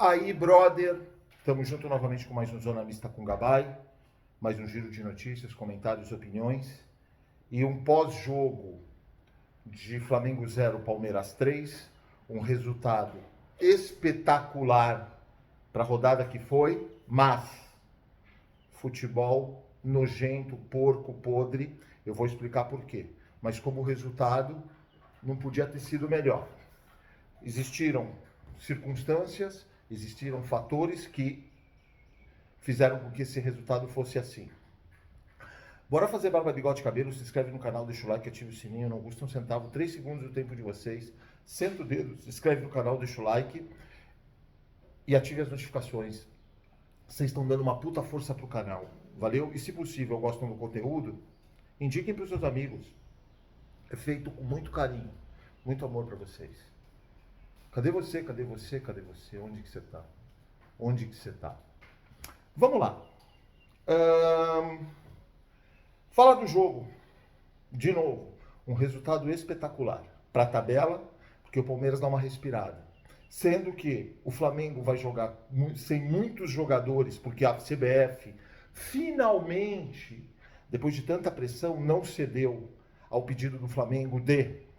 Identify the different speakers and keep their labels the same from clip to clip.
Speaker 1: Aí, brother, estamos junto novamente com mais um Zona Mista com Gabay, mais um giro de notícias, comentários, opiniões e um pós-jogo de Flamengo 0, Palmeiras 3, um resultado espetacular para a rodada que foi, mas futebol nojento, porco, podre, eu vou explicar por quê. Mas como resultado, não podia ter sido melhor. Existiram circunstâncias, existiram fatores que fizeram com que esse resultado fosse assim. Bora fazer barba, bigode, cabelo, se inscreve no canal, deixa o like, ativa o sininho, não custa um centavo, 3 segundos do tempo de vocês, senta o dedo, se inscreve no canal, deixa o like e ative as notificações. Vocês estão dando uma puta força pro canal, valeu? E se possível, gostam do conteúdo, indiquem pros seus amigos. É feito com muito carinho, muito amor para vocês. Cadê você? Cadê você? Cadê você? Onde que você tá? Onde que você tá? Vamos lá. Fala do jogo. De novo, um resultado espetacular para a tabela, porque o Palmeiras dá uma respirada. Sendo que o Flamengo vai jogar sem muitos jogadores, porque a CBF finalmente, depois de tanta pressão, não cedeu ao pedido do Flamengo de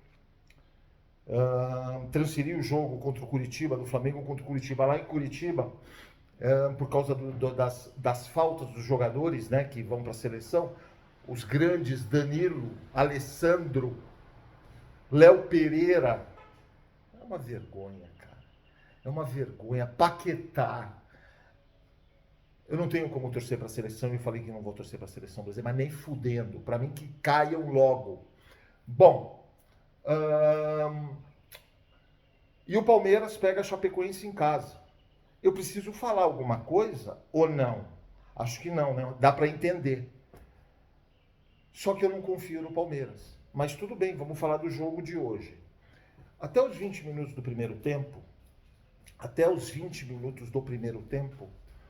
Speaker 1: transferir o jogo contra o Curitiba, do Flamengo contra o Curitiba, lá em Curitiba, por causa das faltas dos jogadores, né, que vão para a seleção, os grandes Danilo, Alessandro, Léo Pereira. É uma vergonha, cara. É uma vergonha. Paquetá. Eu não tenho como torcer para a seleção, eu falei que não vou torcer para a seleção brasileira, mas nem fudendo. Para mim que caiam logo. Bom, e o Palmeiras pega a Chapecoense em casa. Eu preciso falar alguma coisa ou não? Acho que não, né? Dá para entender. Só que eu não confio no Palmeiras. Mas tudo bem, vamos falar do jogo de hoje. Até os 20 minutos do primeiro tempo,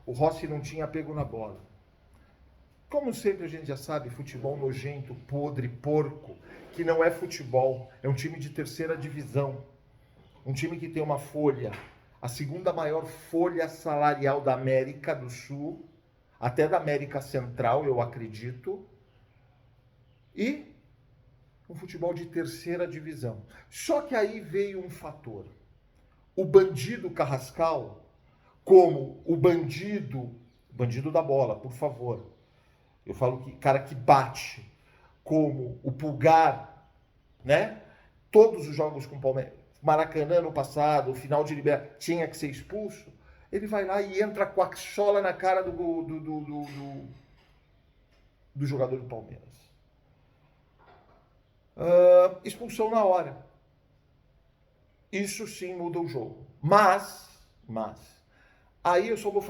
Speaker 1: o Rossi não tinha pego na bola. Como sempre a gente já sabe, futebol nojento, podre, porco, que não é futebol, é um time de terceira divisão. Um time que tem uma folha, a segunda maior folha salarial da América do Sul, até da América Central, eu acredito. E um futebol de terceira divisão. Só que aí veio um fator. O bandido Carrascal, como o bandido da bola, por favor. Eu falo que cara que bate, como o Pulgar, né? Todos os jogos com o Palmeiras, Maracanã no passado, o final de Libertadores, tinha que ser expulso. Ele vai lá e entra com a sola na cara do jogador do Palmeiras. Expulsão na hora. Isso sim muda o jogo. Mas, aí eu só vou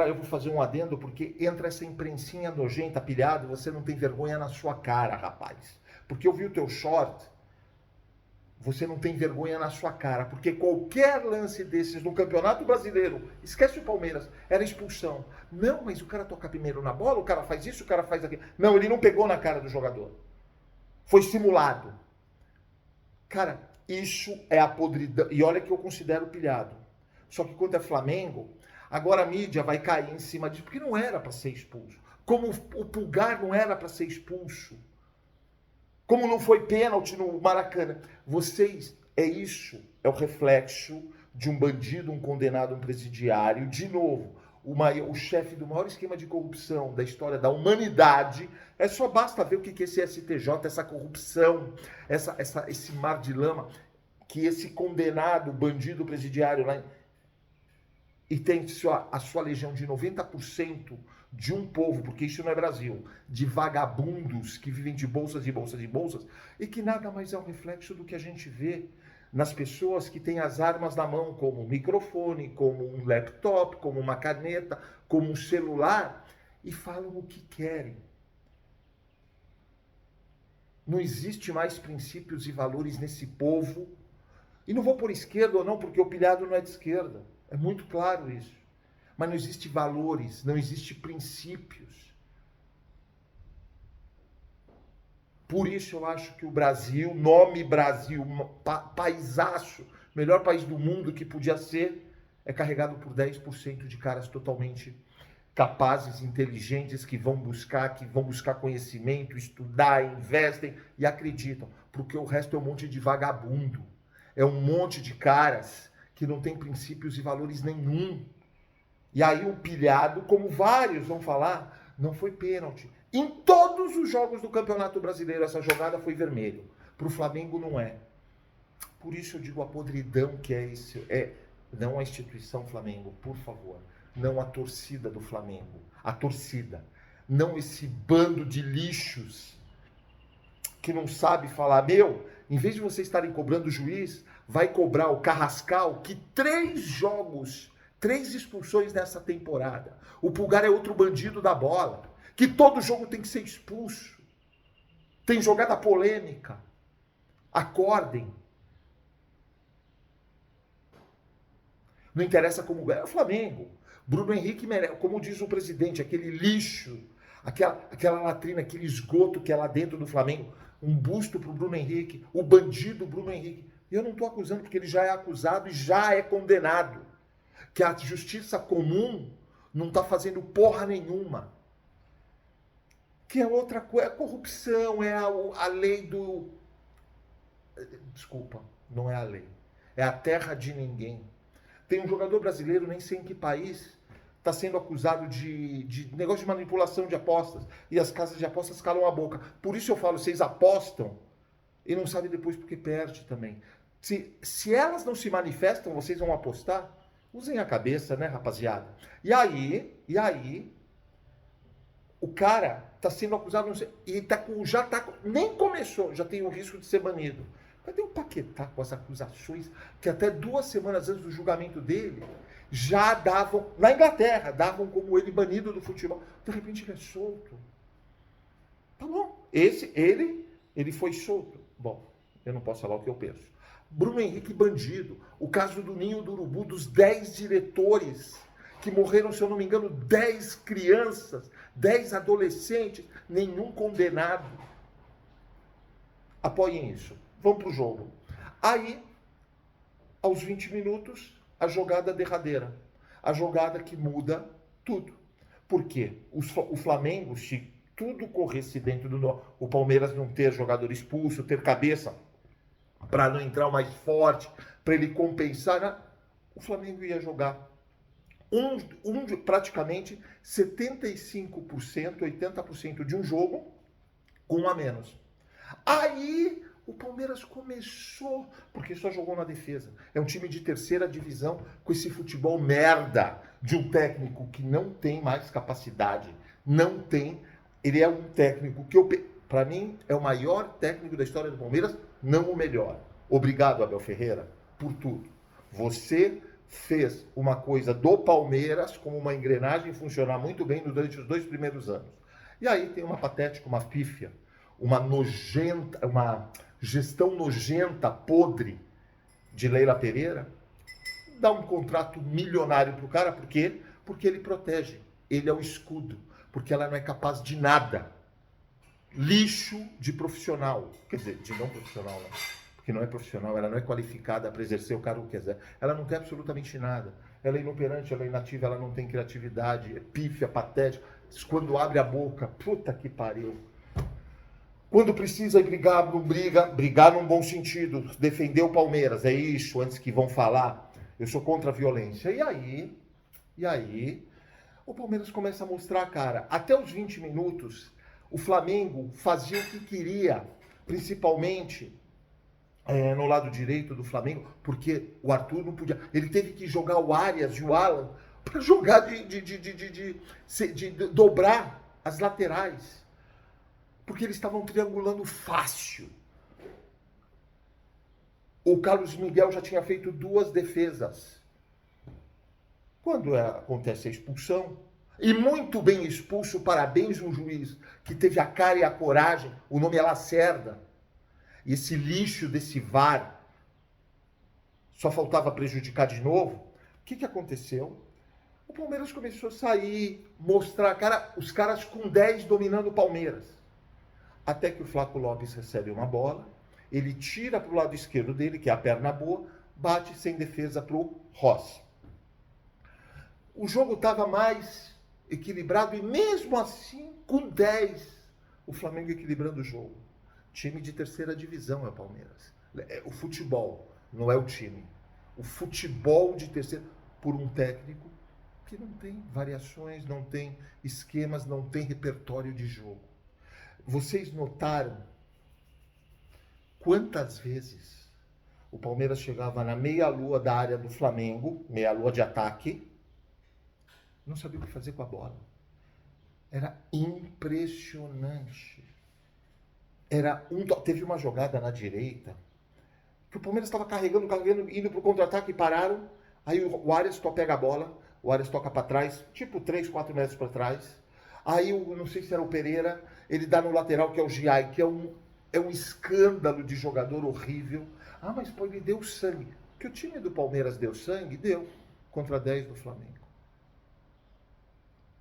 Speaker 1: eu vou fazer um adendo, porque entra essa imprensinha nojenta, pilhada, você não tem vergonha na sua cara, rapaz. Porque eu vi o teu short, você não tem vergonha na sua cara, porque qualquer lance desses no Campeonato Brasileiro, esquece o Palmeiras, era expulsão. Não, mas o cara toca primeiro na bola, o cara faz isso, o cara faz aquilo. Não, ele não pegou na cara do jogador. Foi simulado. Cara, isso é a podridão. E olha que eu considero pilhado. Só que quando é Flamengo, agora a mídia vai cair em cima disso, porque não era para ser expulso. Como o Pulgar não era para ser expulso. Como não foi pênalti no Maracanã. Vocês, é o reflexo de um bandido, um condenado, um presidiário. De novo, o chefe do maior esquema de corrupção da história da humanidade. Só basta ver o que é esse STJ, essa corrupção, esse mar de lama, que esse condenado, bandido presidiário lá, e tem a sua legião de 90% de um povo, porque isso não é Brasil, de vagabundos que vivem de bolsas e bolsas e bolsas, e que nada mais é um reflexo do que a gente vê nas pessoas que têm as armas na mão, como um microfone, como um laptop, como uma caneta, como um celular, e falam o que querem. Não existe mais princípios e valores nesse povo. E não vou por esquerda ou não, porque o pilhado não é de esquerda. É muito claro isso. Mas não existe valores, não existe princípios. Por isso eu acho que o Brasil, nome Brasil, paisaço, melhor país do mundo que podia ser, é carregado por 10% de caras totalmente capazes, inteligentes, que vão buscar conhecimento, estudar, investem e acreditam, porque o resto é um monte de vagabundo, é um monte de caras que não tem princípios e valores nenhum. E aí o pilhado, como vários vão falar, não foi pênalti. Em todos os jogos do Campeonato Brasileiro essa jogada foi vermelho. Para o Flamengo não é. Por isso eu digo a podridão que é isso, não a instituição Flamengo, por favor. Não a torcida do Flamengo. A torcida. Não esse bando de lixos que não sabe falar. Meu, em vez de vocês estarem cobrando o juiz, vai cobrar o Carrascal, que 3 jogos, 3 expulsões nessa temporada. O Pulgar é outro bandido da bola, que todo jogo tem que ser expulso. Tem jogada polêmica. Acordem. Não interessa como é o Flamengo. Bruno Henrique merece, como diz o presidente, aquele lixo, aquela latrina, aquele esgoto que é lá dentro do Flamengo, um busto para o Bruno Henrique, o bandido Bruno Henrique. Eu não estou acusando, porque ele já é acusado e já é condenado. Que a justiça comum não está fazendo porra nenhuma. Que é outra coisa, é corrupção, é a lei do... Desculpa, não é a lei. É a terra de ninguém. Tem um jogador brasileiro, nem sei em que país, está sendo acusado de negócio de manipulação de apostas. E as casas de apostas calam a boca. Por isso eu falo, vocês apostam e não sabem depois porque perde também. Se elas não se manifestam, vocês vão apostar? Usem a cabeça, né, rapaziada? E aí, o cara está sendo acusado, não sei, e nem começou, já tem o risco de ser banido. Cadê o Paquetá com as acusações que até 2 semanas antes do julgamento dele já davam, na Inglaterra, davam como ele banido do futebol. De repente ele é solto. Tá bom. Ele foi solto. Bom, eu não posso falar o que eu penso. Bruno Henrique bandido. O caso do Ninho do Urubu, dos 10 diretores que morreram, se eu não me engano, 10 crianças, 10 adolescentes, nenhum condenado. Apoiem isso. Vamos para o jogo. Aí, aos 20 minutos, a jogada derradeira. A jogada que muda tudo. Por quê? O Flamengo, se tudo corresse dentro do... O Palmeiras não ter jogador expulso, ter cabeça para não entrar o mais forte, para ele compensar, né? O Flamengo ia jogar praticamente 75%, 80% de um jogo com um a menos. Aí o Palmeiras começou, porque só jogou na defesa. É um time de 3ª divisão com esse futebol merda de um técnico que não tem mais capacidade. Não tem. Ele é um técnico que, para mim, é o maior técnico da história do Palmeiras, não o melhor. Obrigado, Abel Ferreira, por tudo. Você fez uma coisa do Palmeiras como uma engrenagem funcionar muito bem durante os 2 primeiros anos. E aí tem uma patética, uma pífia, uma nojenta, uma gestão nojenta, podre de Leila Pereira, dá um contrato milionário para o cara, por quê? Porque ele protege, ele é o escudo, porque ela não é capaz de nada. Lixo de profissional, quer dizer, de não profissional, né? Porque não é profissional, ela não é qualificada para exercer o cargo que quiser, ela não tem absolutamente nada, ela é inoperante, ela é inativa, ela não tem criatividade, é pífia, patética, quando abre a boca, puta que pariu. Quando precisa brigar, não briga, brigar num bom sentido, defender o Palmeiras, é isso, antes que vão falar, eu sou contra a violência. E aí, o Palmeiras começa a mostrar a cara. Até os 20 minutos, o Flamengo fazia o que queria, principalmente no lado direito do Flamengo, porque o Arthur não podia, ele teve que jogar o Arias e o Alan para jogar de dobrar as laterais. Porque eles estavam triangulando fácil. O Carlos Miguel já tinha feito 2 defesas. Quando acontece a expulsão, e muito bem expulso, parabéns no juiz, que teve a cara e a coragem, o nome é Lacerda. E esse lixo desse VAR, só faltava prejudicar de novo. O que aconteceu? O Palmeiras começou a sair, mostrar a cara, os caras com 10 dominando o Palmeiras. Até que o Flaco Lopes recebe uma bola, ele tira para o lado esquerdo dele, que é a perna boa, bate sem defesa para o Rossi. O jogo estava mais equilibrado e mesmo assim, com 10, o Flamengo equilibrando o jogo. Time de terceira divisão é o Palmeiras. O futebol, não é o time. O futebol de terceira, por um técnico que não tem variações, não tem esquemas, não tem repertório de jogo. Vocês notaram quantas vezes o Palmeiras chegava na meia-lua da área do Flamengo, meia-lua de ataque, não sabia o que fazer com a bola. Era impressionante. Teve uma jogada na direita que o Palmeiras estava carregando, indo para o contra-ataque e pararam. Aí o Arias pega a bola, o Arias toca para trás, tipo 3, 4 metros para trás. Aí, não sei se era o Pereira, ele dá no lateral, que é o Giai, que é um escândalo de jogador horrível. Ah, mas pô, ele deu sangue. Que o time do Palmeiras deu sangue? Deu. Contra 10 do Flamengo.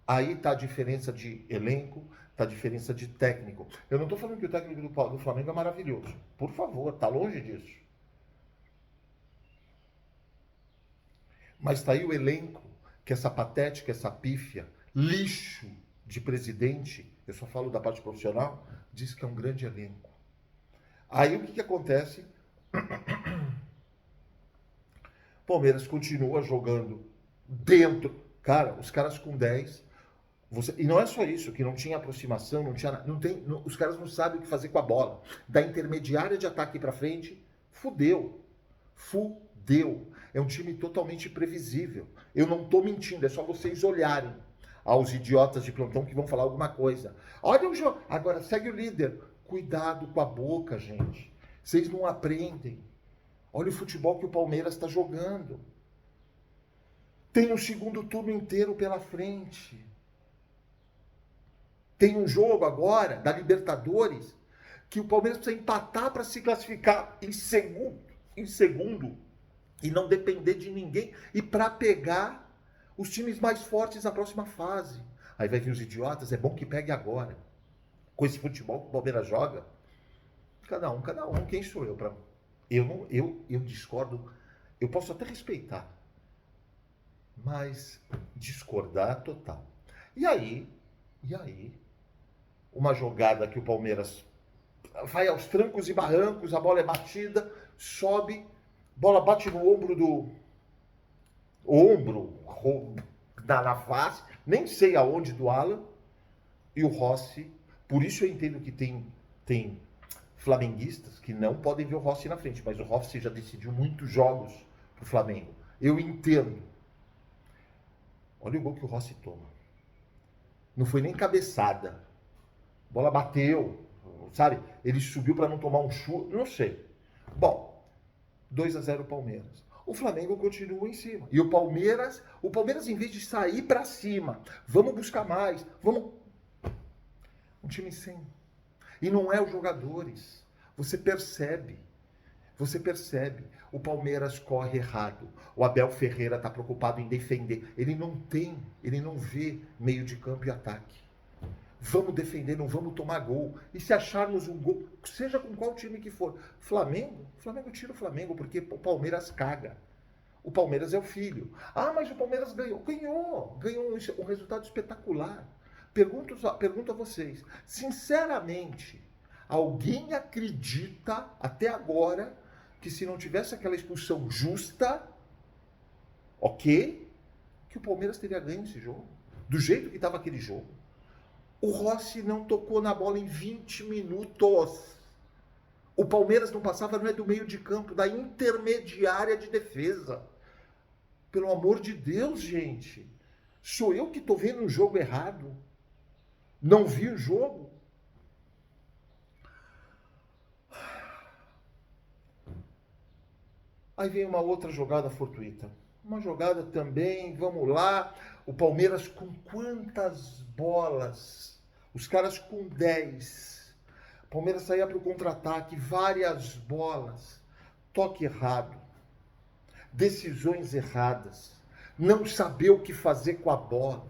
Speaker 1: Aí está a diferença de elenco, está a diferença de técnico. Eu não estou falando que o técnico do Flamengo é maravilhoso. Por favor, está longe disso. Mas está aí o elenco, que essa patética, essa pífia, lixo de presidente, eu só falo da parte profissional, diz que é um grande elenco. Aí o que acontece? Palmeiras continua jogando dentro. Cara, os caras com 10... E não é só isso, que não tinha aproximação, os caras não sabem o que fazer com a bola. Da intermediária de ataque para frente, fudeu. É um time totalmente previsível. Eu não estou mentindo, é só vocês olharem aos idiotas de plantão que vão falar alguma coisa. Olha o jogo, agora segue o líder. Cuidado com a boca, gente. Vocês não aprendem. Olha o futebol que o Palmeiras está jogando. Tem o segundo turno inteiro pela frente. Tem um jogo agora, da Libertadores, que o Palmeiras precisa empatar para se classificar em segundo, e não depender de ninguém, e para pegar os times mais fortes na próxima fase. Aí vai vir os idiotas, é bom que pegue agora. Com esse futebol que o Palmeiras joga, cada um, quem sou eu? Eu discordo, eu posso até respeitar, mas discordar total. E aí, uma jogada que o Palmeiras vai aos trancos e barrancos, a bola é batida, sobe, bola bate no na face, nem sei aonde do Alan, e o Rossi, por isso eu entendo que tem flamenguistas que não podem ver o Rossi na frente, mas o Rossi já decidiu muitos jogos pro Flamengo. Eu entendo. Olha o gol que o Rossi toma. Não foi nem cabeçada. A bola bateu, sabe? Ele subiu para não tomar um chute, não sei. Bom, 2-0 Palmeiras. O Flamengo continua em cima. E o Palmeiras em vez de sair para cima, vamos buscar mais, um time sem. E não é os jogadores. Você percebe. O Palmeiras corre errado. O Abel Ferreira está preocupado em defender. Ele não vê meio de campo e ataque. Vamos defender, não vamos tomar gol. E se acharmos um gol, seja com qual time que for. Flamengo tira o Flamengo, porque o Palmeiras caga. O Palmeiras é o filho. Ah, mas o Palmeiras ganhou. Ganhou um resultado espetacular. Pergunto a vocês, sinceramente, alguém acredita, até agora, que se não tivesse aquela expulsão justa, ok, que o Palmeiras teria ganho esse jogo? Do jeito que estava aquele jogo. O Rossi não tocou na bola em 20 minutos. O Palmeiras não passava, não é do meio de campo, da intermediária de defesa. Pelo amor de Deus, gente. Sou eu que estou vendo um jogo errado? Não vi o jogo? Aí vem uma outra jogada fortuita. Uma jogada também, vamos lá. O Palmeiras com quantas bolas? Os caras com 10. O Palmeiras saía para o contra-ataque, várias bolas. Toque errado. Decisões erradas. Não saber o que fazer com a bola.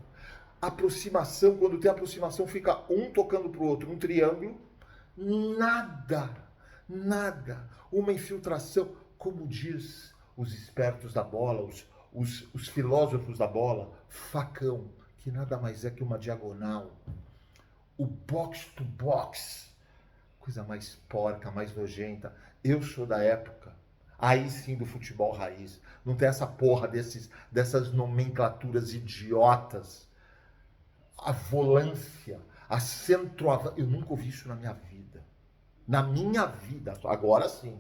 Speaker 1: Aproximação, quando tem aproximação, fica um tocando para o outro, um triângulo. Nada. Uma infiltração, como diz os espertos da bola, os filósofos da bola, facão, que nada mais é que uma diagonal. O box to box, coisa mais porca, mais nojenta. Eu sou da época, aí sim, do futebol raiz. Não tem essa porra dessas nomenclaturas idiotas. A volância, a centroavante. Eu nunca ouvi isso na minha vida. Na minha vida. Agora sim.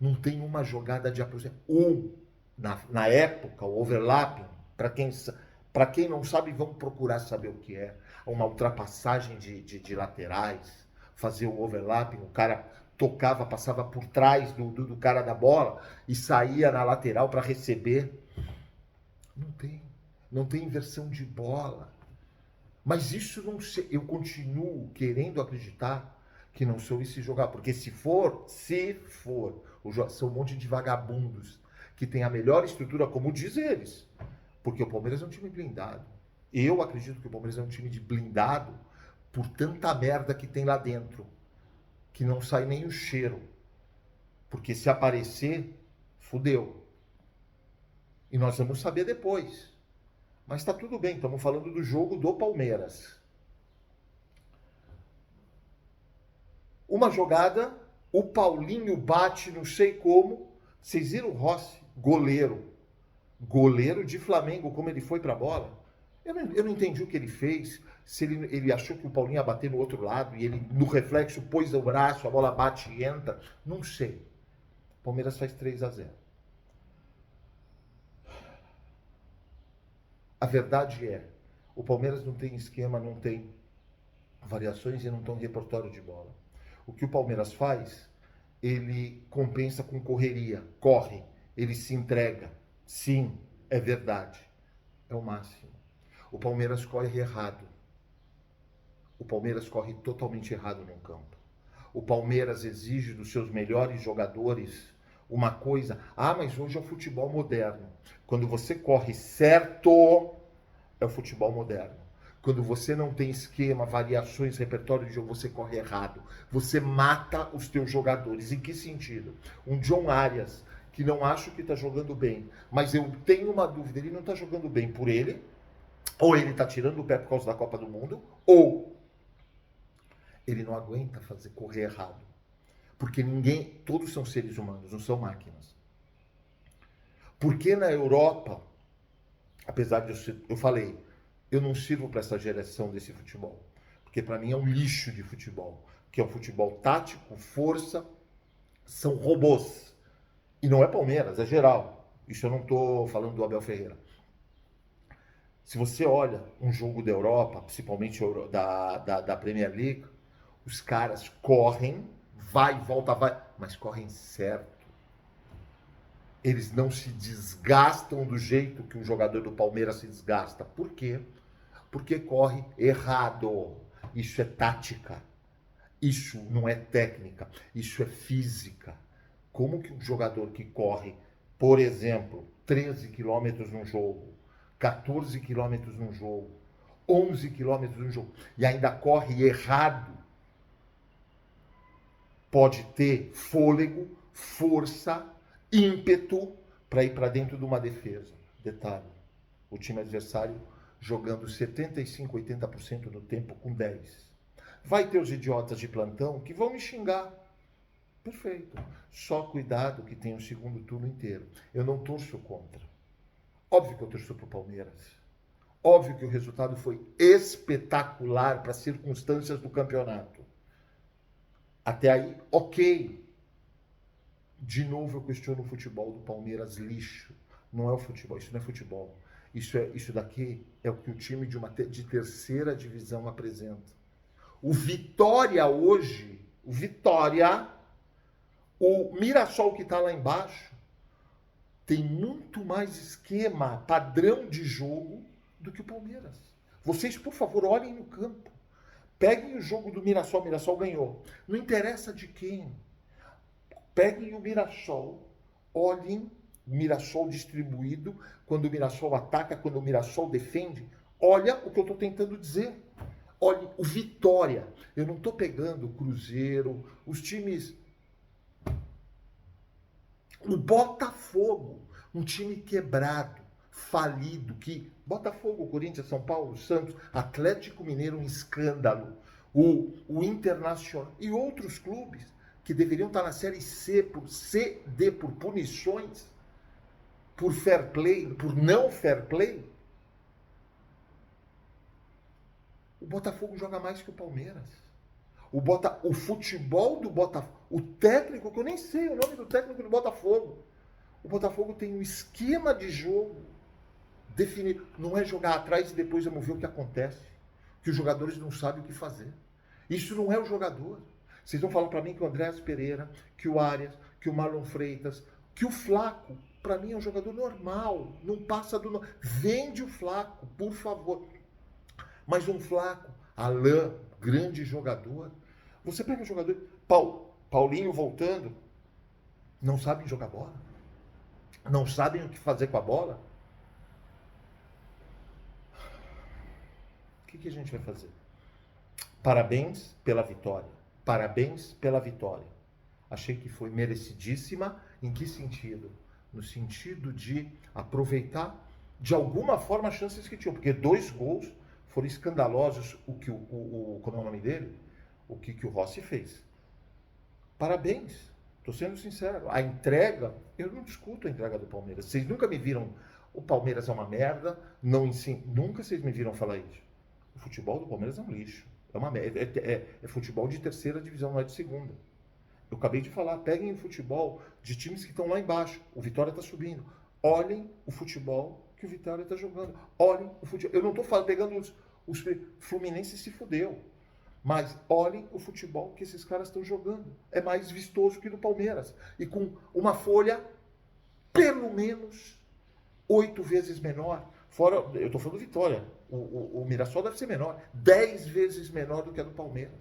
Speaker 1: Não tem uma jogada de aproximação. Ou, na época, o overlapping, para quem não sabe, vamos procurar saber o que é. Uma ultrapassagem de laterais, fazer o overlapping, o cara tocava, passava por trás do cara da bola e saía na lateral para receber. Não tem. Não tem inversão de bola. Mas isso não sei. Eu continuo querendo acreditar que não sou esse jogador. Porque se for, são um monte de vagabundos que tem a melhor estrutura, como diz eles. Porque o Palmeiras é um time blindado. Eu acredito que o Palmeiras é um time de blindado por tanta merda que tem lá dentro. Que não sai nem o cheiro. Porque se aparecer, fudeu. E nós vamos saber depois. Mas tá tudo bem, estamos falando do jogo do Palmeiras. Uma jogada, o Paulinho bate, não sei como. Vocês viram o Rossi, goleiro. Goleiro de Flamengo, como ele foi para a bola. Eu não entendi o que ele fez. Se ele achou que o Paulinho ia bater no outro lado e ele, no reflexo, pôs o braço, a bola bate e entra. Não sei. O Palmeiras faz 3-0. A verdade é, o Palmeiras não tem esquema, não tem variações e não tem repertório de bola. O que o Palmeiras faz, ele compensa com correria, corre, ele se entrega. Sim, é verdade. É o máximo. O Palmeiras corre errado. O Palmeiras corre totalmente errado no campo. O Palmeiras exige dos seus melhores jogadores uma coisa. Ah, mas hoje é o futebol moderno. Quando você corre certo, é o futebol moderno. Quando você não tem esquema, variações, repertório de jogo, você corre errado. Você mata os teus jogadores. Em que sentido? Um John Arias, que não acho que está jogando bem, mas eu tenho uma dúvida, ele não está jogando bem por ele, ou ele está tirando o pé por causa da Copa do Mundo, ou ele não aguenta fazer correr errado. Porque todos são seres humanos, não são máquinas. Porque na Europa, apesar de eu falei, eu não sirvo para essa geração desse futebol. Porque para mim é um lixo de futebol. Que é um futebol tático, força, são robôs. E não é Palmeiras, é geral. Isso eu não estou falando do Abel Ferreira. Se você olha um jogo da Europa, principalmente da Premier League, os caras correm, vai, volta, vai, mas correm certo. Eles não se desgastam do jeito que um jogador do Palmeiras se desgasta. Por quê? Porque corre errado. Isso é tática. Isso não é técnica. Isso é física. Como que um jogador que corre, por exemplo, 13 quilômetros num jogo, 14 quilômetros num jogo, 11 quilômetros num jogo, e ainda corre errado, pode ter fôlego, força, ímpeto para ir para dentro de uma defesa. Detalhe, o time adversário jogando 75, 80% do tempo com 10. Vai ter os idiotas de plantão que vão me xingar. Perfeito. Só cuidado que tem o segundo turno inteiro. Eu não torço contra. Óbvio que eu torço para o Palmeiras. Óbvio que o resultado foi espetacular para as circunstâncias do campeonato. Até aí, ok. De novo eu questiono o futebol do Palmeiras, lixo. Não é o futebol, isso não é futebol. Isso daqui é o que o time de terceira divisão apresenta. O Vitória hoje, o Mirassol que está lá embaixo, tem muito mais esquema, padrão de jogo do que o Palmeiras. Vocês, por favor, olhem no campo. Peguem o jogo do Mirassol, o Mirassol ganhou. Não interessa de quem. Peguem o Mirassol, olhem o Mirassol distribuído, quando o Mirassol ataca, quando o Mirassol defende. Olha o que eu estou tentando dizer. Olha, o Vitória. Eu não estou pegando o Cruzeiro, os times... O Botafogo. Um time quebrado, falido, que Botafogo, Corinthians, São Paulo, Santos, Atlético Mineiro, um escândalo. O Internacional e outros clubes que deveriam estar na Série C, por CD, por punições, por fair play, por não fair play. O Botafogo joga mais que o Palmeiras. O futebol do Botafogo, o técnico, que eu nem sei o nome do técnico do Botafogo. O Botafogo tem um esquema de jogo definido. Não é jogar atrás e depois vamos ver o que acontece. Que os jogadores não sabem o que fazer. Isso não é o jogador. Vocês vão falar para mim que o Andréas Pereira, que o Arias, que o Marlon Freitas, que o Flaco, para mim é um jogador normal. Não passa do... Vende o Flaco, por favor. Mas um Flaco, Alain, grande jogador. Você pega um jogador... Paulinho voltando, não sabem jogar bola. Não sabem o que fazer com a bola. O que a gente vai fazer? Parabéns pela vitória. Parabéns pela vitória. Achei que foi merecidíssima. Em que sentido? No sentido de aproveitar de alguma forma as chances que tinham. Porque 2 gols foram escandalosos. Como é o nome dele? O que o Rossi fez. Parabéns. Estou sendo sincero. A entrega, eu não discuto a entrega do Palmeiras. Vocês nunca me viram, o Palmeiras é uma merda, não ensino, nunca vocês me viram falar isso. O futebol do Palmeiras é um lixo. É uma merda. É futebol de terceira divisão, não é de segunda. Eu acabei de falar, peguem o futebol de times que estão lá embaixo. O Vitória está subindo. Olhem o futebol que o Vitória está jogando. Olhem o futebol. Eu não estou pegando os Fluminense se fudeu. Mas olhem o futebol que esses caras estão jogando. É mais vistoso que o do Palmeiras. E com uma folha, pelo menos, 8 vezes menor. Fora, eu estou falando do Vitória. O Mirassol deve ser menor. 10 vezes menor do que a do Palmeiras.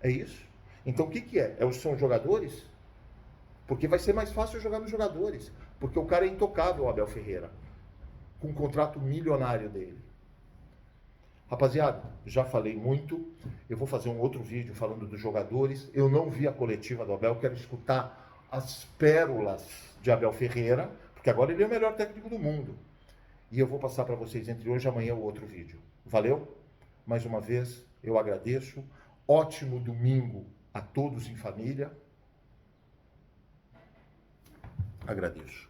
Speaker 1: É isso? Então o que é? São jogadores? Porque vai ser mais fácil jogar nos jogadores. Porque o cara é intocável, o Abel Ferreira. Com um contrato milionário dele. Rapaziada, já falei muito. Eu vou fazer um outro vídeo falando dos jogadores. Eu não vi a coletiva do Abel. Quero escutar as pérolas de Abel Ferreira. Porque agora ele é o melhor técnico do mundo. E eu vou passar para vocês entre hoje e amanhã o outro vídeo. Valeu? Mais uma vez, eu agradeço. Ótimo domingo a todos em família. Agradeço.